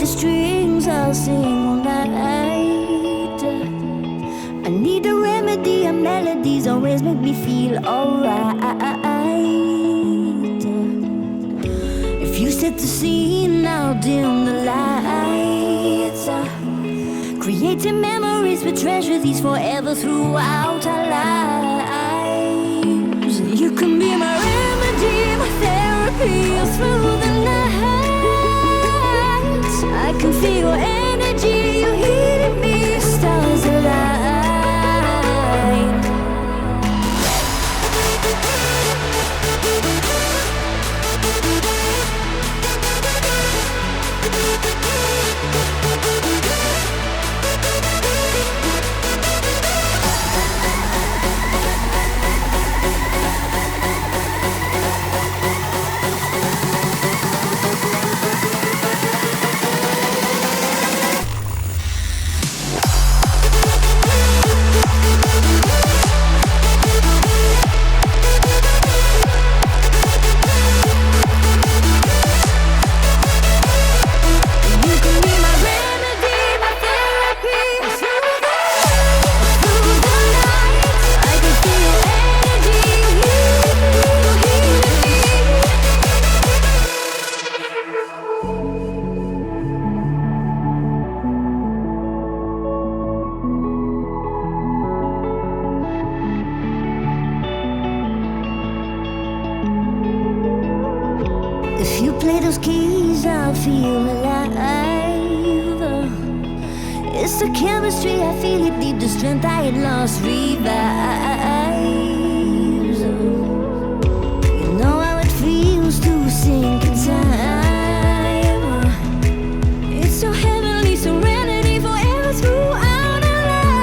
the strings, I'll sing all night. I need a remedy, and melodies always make me feel alright. If you set the scene, I'll dim the lights. Creating memories, we treasure these forever throughout our lives. You can be my remedy, my therapy, all through the night. I can feel your energy, you're healing me, stars align. If you play those keys, I'll feel alive. It's the chemistry, I feel it deep, the strength I had lost revives. You know how it feels to sink in time. It's so heavenly, serenity forever throughout our lives.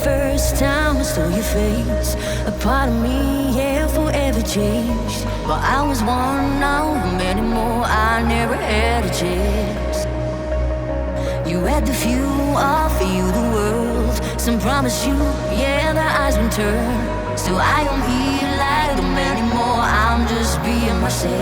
First time I saw your face, a part of me, yeah, forever changed. But I was one of many more, I never had a chance. You had the fuel, offer you the world. Some promise you, yeah, their eyes been turned. So I don't feel like them anymore. I'm just being myself.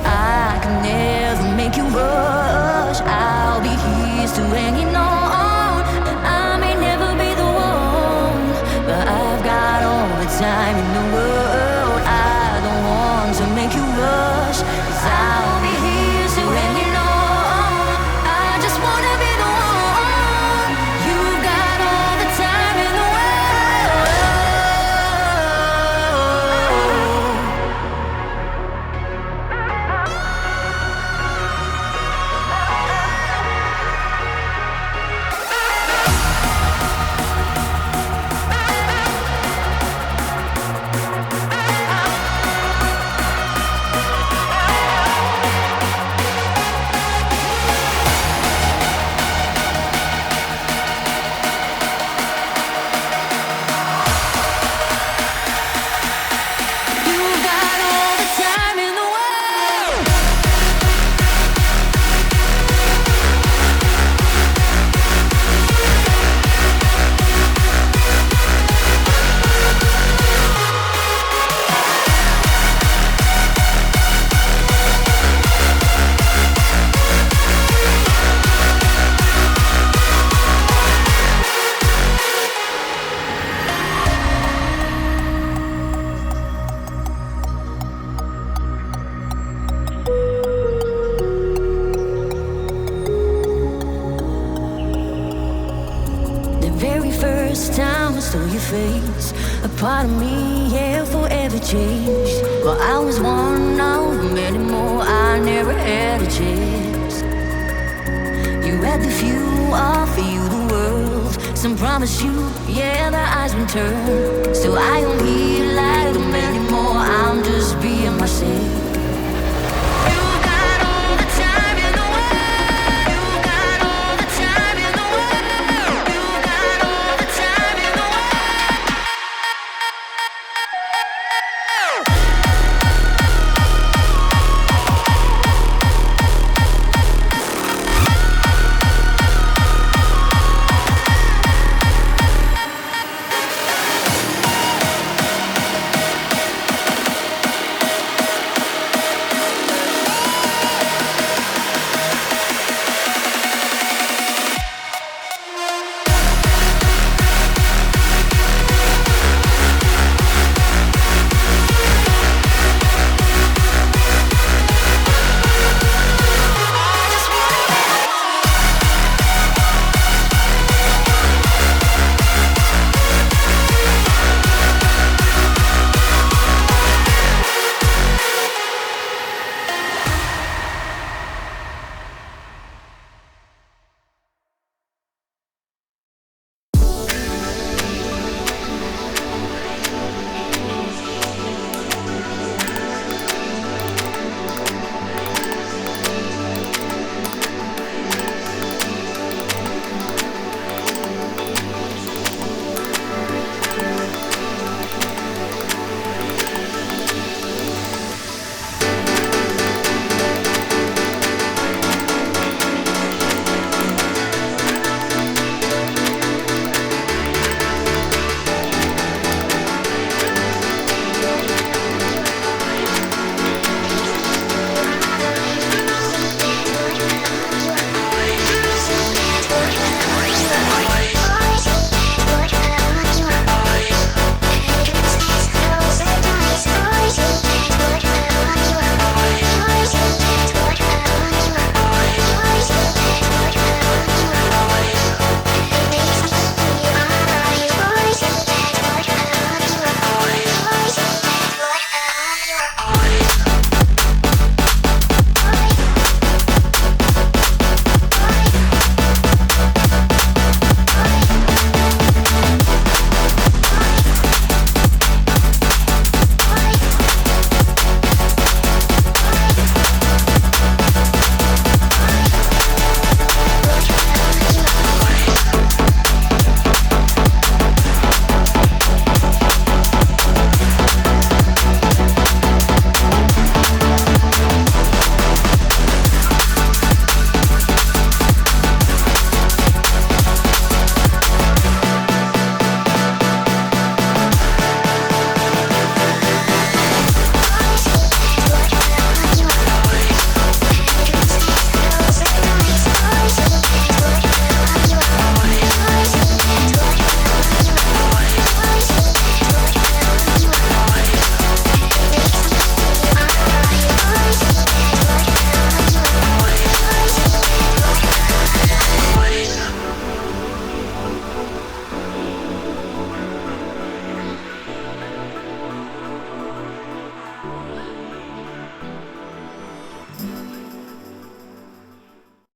I can never make you rush. I'll be here still hanging on. I may never be the one, but I've got all the time in the world. I don't want to make you rush, 'cause I'll be here still hanging on. I just wanna be the one. You got all the time in the world. A part of me, yeah, forever changed. Well, I was one of many more. I never had a chance. You had the few, offer you the world. Some promise you, yeah, their eyes been turned. So I don't feel like them anymore.